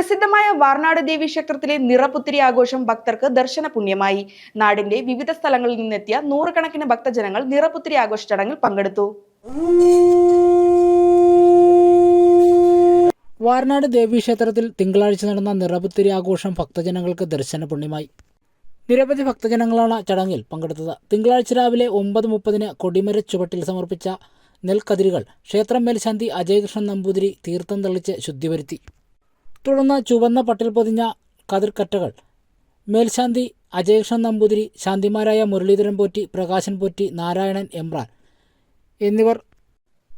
പ്രസിദ്ധമായ വാർനാട് ദേവി ക്ഷേത്രത്തിലെ നിറപുത്തരി ആഘോഷം ഭക്തർക്ക് ദർശന പുണ്യമായി. നാടിന്റെ വിവിധ സ്ഥലങ്ങളിൽ നിന്നെത്തിയ നൂറുകണക്കിന് ഭക്തജനങ്ങൾ നിറപുത്തരി ആഘോഷ ചടങ്ങിൽ പങ്കെടുത്തു. വാർനാട് ദേവി ക്ഷേത്രത്തിൽ തിങ്കളാഴ്ച നടന്ന നിറപുത്തരി ആഘോഷം ഭക്തജനങ്ങൾക്ക് ദർശന പുണ്യമായി. നിരവധി ഭക്തജനങ്ങളാണ് ചടങ്ങിൽ പങ്കെടുത്തത്. തിങ്കളാഴ്ച രാവിലെ 9:30 കൊടിമര ചുവട്ടിൽ സമർപ്പിച്ച നെൽക്കതിരുകൾ ക്ഷേത്രം മേൽശാന്തി അജയകൃഷ്ണൻ നമ്പൂതിരി തീർത്ഥം തളിച്ച് ശുദ്ധിവരുത്തി. തുടർന്ന് ചുവന്ന പട്ടിൽ പൊതിഞ്ഞ കതിർക്കറ്റകൾ മേൽശാന്തി അജയകൃഷ്ണൻ നമ്പൂതിരി, ശാന്തിമാരായ മുരളീധരൻ പോറ്റി, പ്രകാശൻ പോറ്റി, നാരായണൻ എമ്പ്രാൻ എന്നിവർ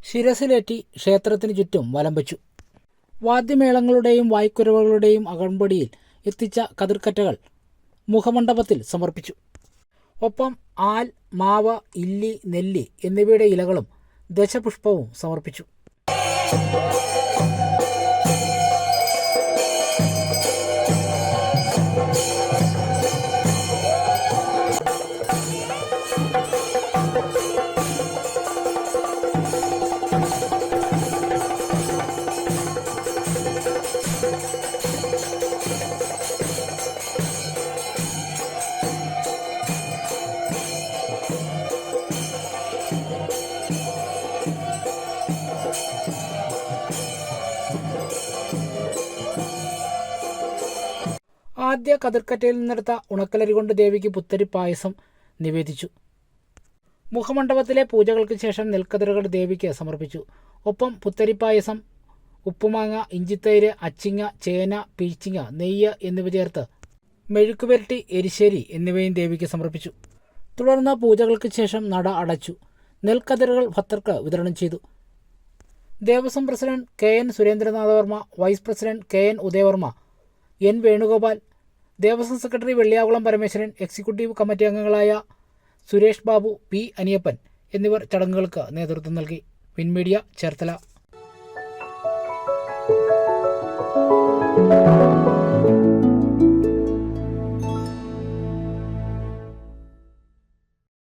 ശിരസിലേറ്റി ക്ഷേത്രത്തിന് ചുറ്റും വലം വച്ചു. വാദ്യമേളങ്ങളുടെയും വായ്ക്കുരവകളുടെയും അകമ്പടിയിൽ എത്തിച്ച കതിർക്കറ്റകൾ മുഖമണ്ഡപത്തിൽ സമർപ്പിച്ചു. ഒപ്പം ആൽ, മാവ്, ഇല്ലി, നെല്ലി എന്നിവയുടെ ഇലകളും ദശപുഷ്പവും സമർപ്പിച്ചു. ആദ്യ കതിർക്കറ്റയിൽ നിന്നെടുത്ത ഉണക്കലരി കൊണ്ട് ദേവിക്ക് പുത്തരി പായസം നിവേദിച്ചു. മുഖമണ്ഡപത്തിലെ പൂജകൾക്ക് ശേഷം നെൽക്കതിരുകൾ ദേവിക്ക് സമർപ്പിച്ചു. ഒപ്പം പുത്തരി പായസം, ഉപ്പുമാങ്ങ, ഇഞ്ചിത്തൈര്, അച്ചിങ്ങ, ചേന, പീച്ചിങ്ങ, നെയ്യ് എന്നിവ ചേർത്ത് മെഴുക്കുപുരട്ടി, എരിശ്ശേരി എന്നിവയും ദേവിക്ക് സമർപ്പിച്ചു. തുടർന്ന് പൂജകൾക്ക് ശേഷം നട അടച്ചു. നെൽക്കതിരുകൾ ഭക്തർക്ക് വിതരണം ചെയ്തു. Devaswom president KN Surendranathavarma, vice president KN Udayavarma, N Venugopal, Devaswom secretary Velliyakulam Parameswaran, executive committee അംഗങ്ങളായ സുരേഷ് ബാബു, P അനിയപ്പൻ എന്നിവർ ചടങ്ങുകൾക്ക് നേതൃത്വം നൽകി. വിൻമീഡിയ, ചേർത്തല.